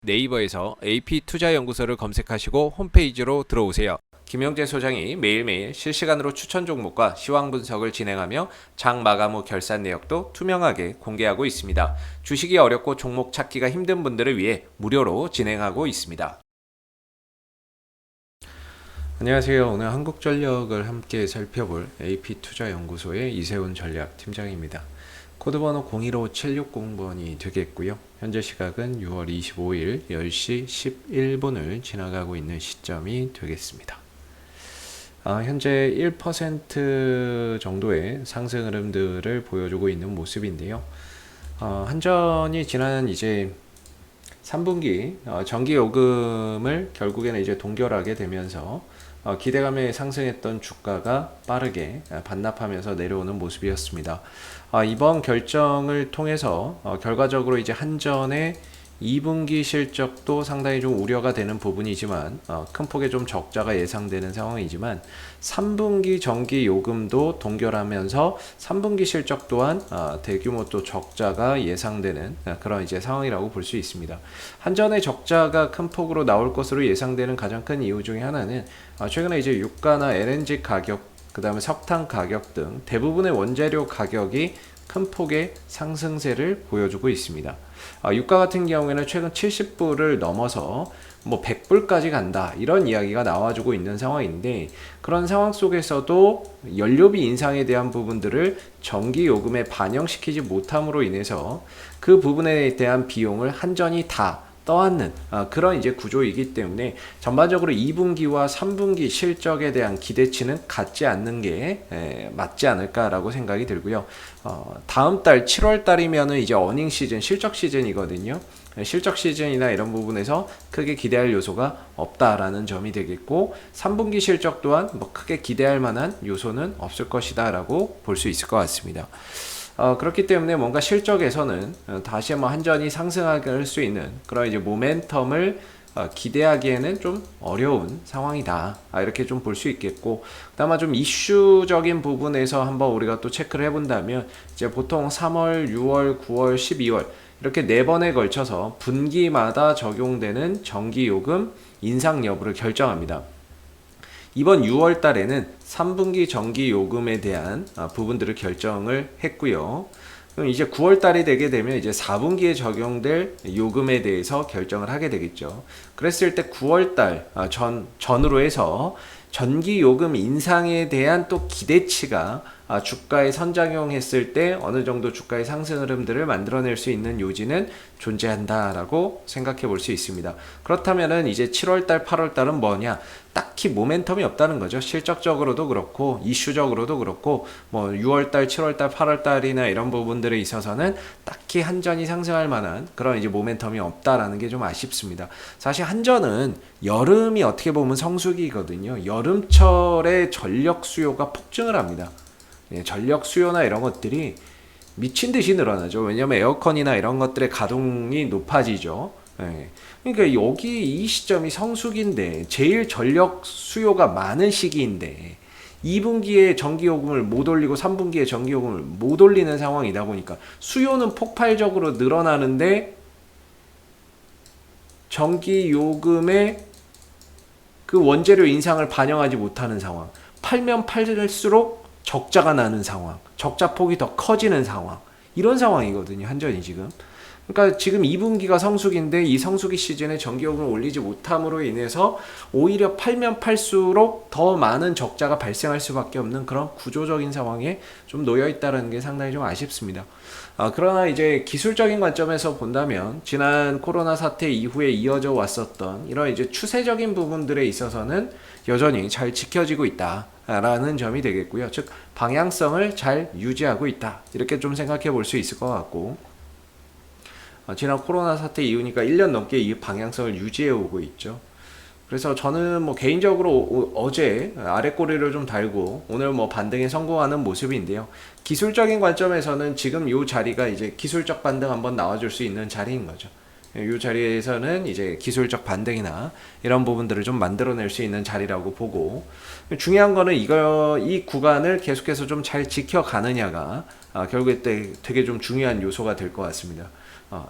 네이버에서 AP투자연구소를 검색하시고 홈페이지로 들어오세요. 김영재 소장이 매일매일 실시간으로 추천 종목과 시황 분석을 진행하며 장 마감 후 결산 내역도 투명하게 공개하고 있습니다. 주식이 어렵고 종목 찾기가 힘든 분들을 위해 무료로 진행하고 있습니다. 안녕하세요. 오늘 한국전력을 함께 살펴볼 AP투자연구소의 이세훈 전략팀장입니다. 코드번호 015760번이 되겠고요. 현재 시각은 6월 25일 10시 11분을 지나가고 있는 시점이 되겠습니다. 현재 1% 정도의 상승 흐름들을 보여주고 있는 모습인데요. 한전이 지난 이제 3분기 전기 요금을 결국에는 이제 동결하게 되면서 기대감에 상승했던 주가가 빠르게 반납하면서 내려오는 모습이었습니다. 이번 결정을 통해서 결과적으로 이제 한전의 2분기 실적도 상당히 좀 우려가 되는 부분이지만 큰 폭의 좀 적자가 예상되는 상황이지만 3분기 전기 요금도 동결하면서 3분기 실적 또한 대규모 또 적자가 예상되는 그런 이제 상황이라고 볼 수 있습니다. 한전의 적자가 큰 폭으로 나올 것으로 예상되는 가장 큰 이유 중에 하나는 최근에 이제 유가나 LNG 가격, 그 다음에 석탄 가격 등 대부분의 원재료 가격이 큰 폭의 상승세를 보여주고 있습니다. 유가 같은 경우에는 최근 70불을 넘어서 뭐 100불까지 간다 이런 이야기가 나와주고 있는 상황인데, 그런 상황 속에서도 연료비 인상에 대한 부분들을 전기 요금에 반영시키지 못함으로 인해서 그 부분에 대한 비용을 한전이 다 떠안는 그런 이제 구조이기 때문에 전반적으로 2분기와 3분기 실적에 대한 기대치는 같지 않는 게 맞지 않을까라고 생각이 들고요. 다음 달 7월 달이면은 이제 어닝 시즌, 실적 시즌이거든요. 실적 시즌이나 이런 부분에서 크게 기대할 요소가 없다라는 점이 되겠고, 3분기 실적 또한 뭐 크게 기대할 만한 요소는 없을 것이다 라고 볼 수 있을 것 같습니다. 그렇기 때문에 뭔가 실적에서는 다시 한번 한전이 상승할 수 있는 그런 이제 모멘텀을 기대하기에는 좀 어려운 상황이다, 이렇게 좀 볼 수 있겠고, 그다음에 좀 이슈적인 부분에서 한번 우리가 또 체크를 해본다면 이제 보통 3월, 6월, 9월, 12월 이렇게 4번에 걸쳐서 분기마다 적용되는 전기요금 인상 여부를 결정합니다. 이번 6월 달에는 3분기 전기 요금에 대한 부분들을 결정을 했고요. 그럼 이제 9월 달이 되게 되면 이제 4분기에 적용될 요금에 대해서 결정을 하게 되겠죠. 그랬을 때 9월 달 전으로 해서 전기 요금 인상에 대한 또 기대치가 주가에 선작용했을 때 어느 정도 주가의 상승 흐름들을 만들어낼 수 있는 요지는 존재한다라고 생각해 볼 수 있습니다. 그렇다면은 이제 7월달, 8월달은 뭐냐? 딱히 모멘텀이 없다는 거죠. 실적적으로도 그렇고 이슈적으로도 그렇고 뭐 6월달, 7월달, 8월달이나 이런 부분들에 있어서는 딱히 한전이 상승할 만한 그런 이제 모멘텀이 없다라는 게 좀 아쉽습니다. 사실 한전은 여름이 어떻게 보면 성수기거든요. 여름철에 전력 수요가 폭증을 합니다. 전력 수요나 이런 것들이 미친 듯이 늘어나죠. 왜냐하면 에어컨이나 이런 것들의 가동이 높아지죠. 그러니까 여기 이 시점이 성수기인데 제일 전력 수요가 많은 시기인데 2분기에 전기요금을 못 올리고 3분기에 전기요금을 못 올리는 상황이다 보니까 수요는 폭발적으로 늘어나는데 전기요금에 그 원재료 인상을 반영하지 못하는 상황, 팔면 팔수록 적자가 나는 상황, 적자 폭이 더 커지는 상황, 이런 상황이거든요, 한전이 지금. 그러니까 지금 2분기가 성수기인데 이 성수기 시즌에 전기요금을 올리지 못함으로 인해서 오히려 팔면 팔수록 더 많은 적자가 발생할 수밖에 없는 그런 구조적인 상황에 좀 놓여 있다는 게 상당히 좀 아쉽습니다. 그러나 이제 기술적인 관점에서 본다면 지난 코로나 사태 이후에 이어져 왔었던 이런 이제 추세적인 부분들에 있어서는 여전히 잘 지켜지고 있다 라는 점이 되겠고요. 즉 방향성을 잘 유지하고 있다, 이렇게 좀 생각해 볼 수 있을 것 같고, 지난 코로나 사태 이후니까 1년 넘게 이 방향성을 유지해 오고 있죠. 그래서 저는 뭐 개인적으로 어제 아래 꼬리를 좀 달고 오늘 뭐 반등에 성공하는 모습인데요. 기술적인 관점에서는 지금 이 자리가 이제 기술적 반등 한번 나와줄 수 있는 자리인 거죠. 이 자리에서는 이제 기술적 반등이나 이런 부분들을 좀 만들어낼 수 있는 자리라고 보고, 중요한 거는 이 구간을 계속해서 좀 잘 지켜가느냐가 결국에 되게 좀 중요한 요소가 될 것 같습니다.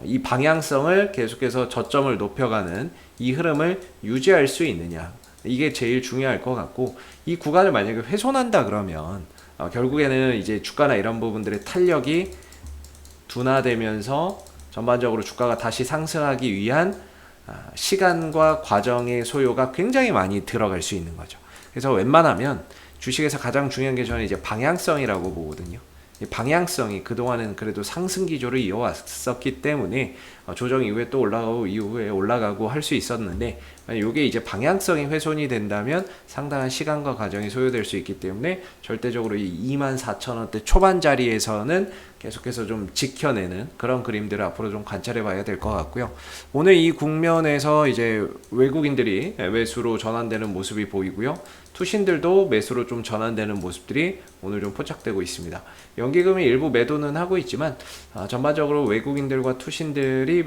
이 방향성을 계속해서 저점을 높여가는 이 흐름을 유지할 수 있느냐, 이게 제일 중요할 것 같고, 이 구간을 만약에 훼손한다 그러면 결국에는 이제 주가나 이런 부분들의 탄력이 둔화되면서 전반적으로 주가가 다시 상승하기 위한 시간과 과정의 소요가 굉장히 많이 들어갈 수 있는 거죠. 그래서 웬만하면 주식에서 가장 중요한 게 저는 이제 방향성이라고 보거든요. 이 방향성이 그동안은 그래도 상승 기조를 이어왔었기 때문에 조정 이후에 또 올라가고 이후에 올라가고 할 수 있었는데, 이게 이제 방향성이 훼손이 된다면 상당한 시간과 과정이 소요될 수 있기 때문에 절대적으로 이 24,000원대 초반 자리에서는 계속해서 좀 지켜내는 그런 그림들을 앞으로 좀 관찰해 봐야 될 것 같고요. 오늘 이 국면에서 이제 외국인들이 매수로 전환되는 모습이 보이고요. 투신들도 매수로 좀 전환되는 모습들이 오늘 좀 포착되고 있습니다. 연기금이 일부 매도는 하고 있지만 전반적으로 외국인들과 투신들이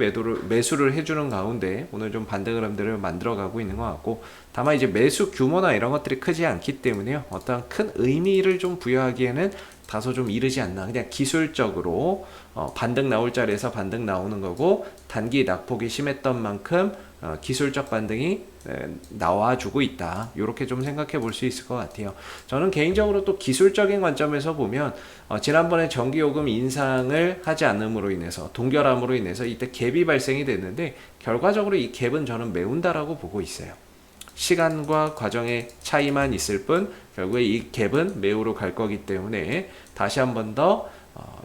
매수를 해주는 가운데 오늘 좀 반등 흐름들을 만들어가고 있는 것 같고, 다만 이제 매수 규모나 이런 것들이 크지 않기 때문에요, 어떤 큰 의미를 좀 부여하기에는 다소 좀 이르지 않나. 그냥 기술적으로 반등 나올 자리에서 반등 나오는 거고, 단기 낙폭이 심했던 만큼 기술적 반등이 나와주고 있다, 이렇게 좀 생각해 볼 수 있을 것 같아요. 저는 개인적으로 또 기술적인 관점에서 보면 지난번에 전기요금 인상을 하지 않음으로 인해서, 동결함으로 인해서 이때 갭이 발생이 됐는데, 결과적으로 이 갭은 저는 메운다라고 보고 있어요. 시간과 과정의 차이만 있을 뿐 결국에 이 갭은 매우로 갈 거기 때문에 다시 한 번 더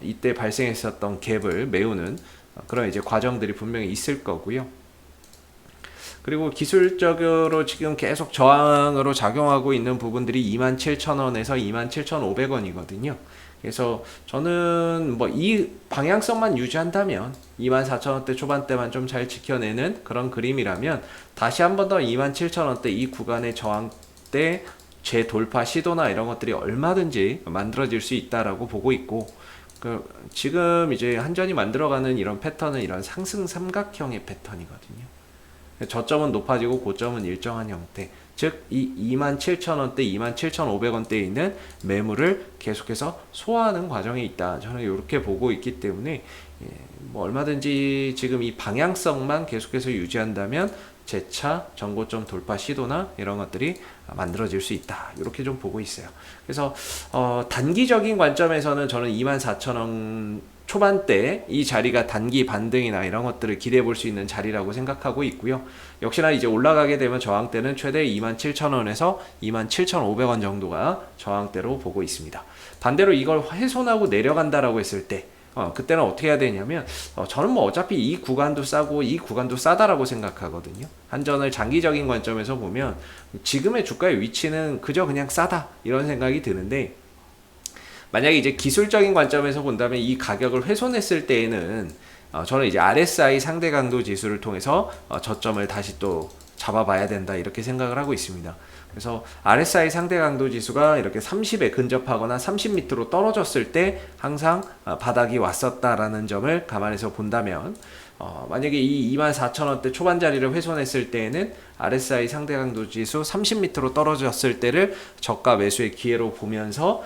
이때 발생했었던 갭을 메우는 그런 이제 과정들이 분명히 있을 거고요. 그리고 기술적으로 지금 계속 저항으로 작용하고 있는 부분들이 27,000원에서 27,500원이거든요. 그래서 저는 뭐 이 방향성만 유지한다면 24,000원대 초반대만 좀 잘 지켜내는 그런 그림이라면, 다시 한 번 더 27,000원대 이 구간의 저항대 재돌파 시도나 이런 것들이 얼마든지 만들어질 수 있다라고 보고 있고, 지금 이제 한전이 만들어가는 이런 패턴은 이런 상승 삼각형의 패턴이거든요. 저점은 높아지고 고점은 일정한 형태, 즉 이 27,000원대, 27,500원대에 있는 매물을 계속해서 소화하는 과정에 있다, 저는 이렇게 보고 있기 때문에 뭐 얼마든지 지금 이 방향성만 계속해서 유지한다면 재차 전고점 돌파 시도나 이런 것들이 만들어질 수 있다, 이렇게 좀 보고 있어요. 그래서 단기적인 관점에서는 저는 24,000원 초반대 이 자리가 단기 반등이나 이런 것들을 기대해 볼 수 있는 자리라고 생각하고 있고요. 역시나 이제 올라가게 되면 저항대는 최대 27,000원에서 27,500원 정도가 저항대로 보고 있습니다. 반대로 이걸 훼손하고 내려간다라고 했을 때 그때는 어떻게 해야 되냐면, 저는 뭐 어차피 이 구간도 싸고 이 구간도 싸다라고 생각하거든요. 한전을 장기적인 관점에서 보면 지금의 주가의 위치는 그저 그냥 싸다, 이런 생각이 드는데, 만약에 이제 기술적인 관점에서 본다면 이 가격을 훼손했을 때에는 저는 이제 RSI 상대 강도 지수를 통해서 저점을 다시 또 잡아봐야 된다, 이렇게 생각을 하고 있습니다. 그래서 RSI 상대 강도 지수가 이렇게 30에 근접하거나 30 밑으로 떨어졌을 때 항상 바닥이 왔었다라는 점을 감안해서 본다면, 만약에 이 24,000원대 초반 자리를 훼손했을 때에는 RSI 상대 강도 지수 30 밑으로 떨어졌을 때를 저가 매수의 기회로 보면서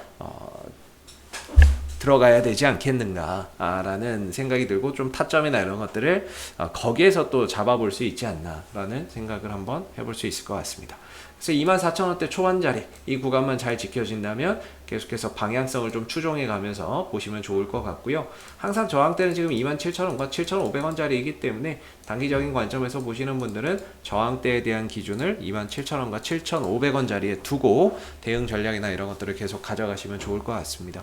들어가야 되지 않겠는가 라는 생각이 들고, 좀 타점이나 이런 것들을 거기에서 또 잡아볼 수 있지 않나 라는 생각을 한번 해볼 수 있을 것 같습니다. 그래서 24,000원대 초반 자리 이 구간만 잘 지켜진다면 계속해서 방향성을 좀 추종해 가면서 보시면 좋을 것 같고요. 항상 저항대는 지금 27,000원과 7,500원 자리이기 때문에 단기적인 관점에서 보시는 분들은 저항대에 대한 기준을 27,000원과 7,500원 자리에 두고 대응 전략이나 이런 것들을 계속 가져가시면 좋을 것 같습니다.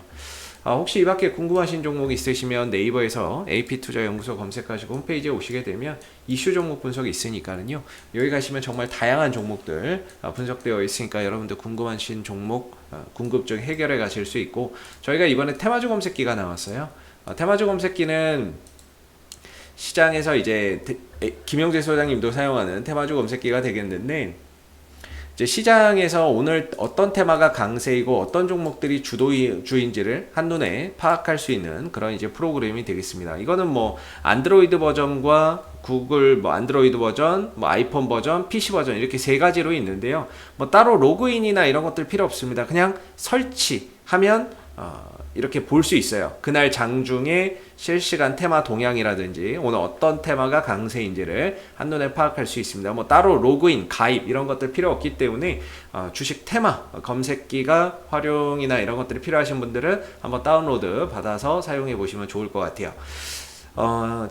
혹시 이 밖에 궁금하신 종목 있으시면 네이버에서 AP투자연구소 검색하시고 홈페이지에 오시게 되면 이슈 종목 분석이 있으니까는요, 여기 가시면 정말 다양한 종목들 분석되어 있으니까 여러분들 궁금하신 종목 궁금증 해결해 가실 수 있고, 저희가 이번에 테마주 검색기가 나왔어요. 테마주 검색기는 시장에서 이제 김영재 소장님도 사용하는 테마주 검색기가 되겠는데, 이제 시장에서 오늘 어떤 테마가 강세이고 어떤 종목들이 주인지를 한눈에 파악할 수 있는 그런 이제 프로그램이 되겠습니다. 이거는 뭐 안드로이드 버전과 구글 뭐 안드로이드 버전, 뭐 아이폰 버전, PC 버전 이렇게 세 가지로 있는데요. 뭐 따로 로그인이나 이런 것들 필요 없습니다. 그냥 설치하면 이렇게 볼 수 있어요. 그날 장중에 실시간 테마 동향이라든지 오늘 어떤 테마가 강세인지를 한눈에 파악할 수 있습니다. 뭐 따로 로그인, 가입 이런 것들 필요 없기 때문에 주식 테마 검색기가 활용이나 이런 것들이 필요하신 분들은 한번 다운로드 받아서 사용해 보시면 좋을 것 같아요.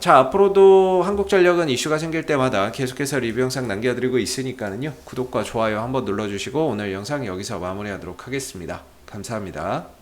자, 앞으로도 한국전력은 이슈가 생길 때마다 계속해서 리뷰 영상 남겨드리고 있으니까요. 구독과 좋아요 한번 눌러주시고 오늘 영상 여기서 마무리하도록 하겠습니다. 감사합니다.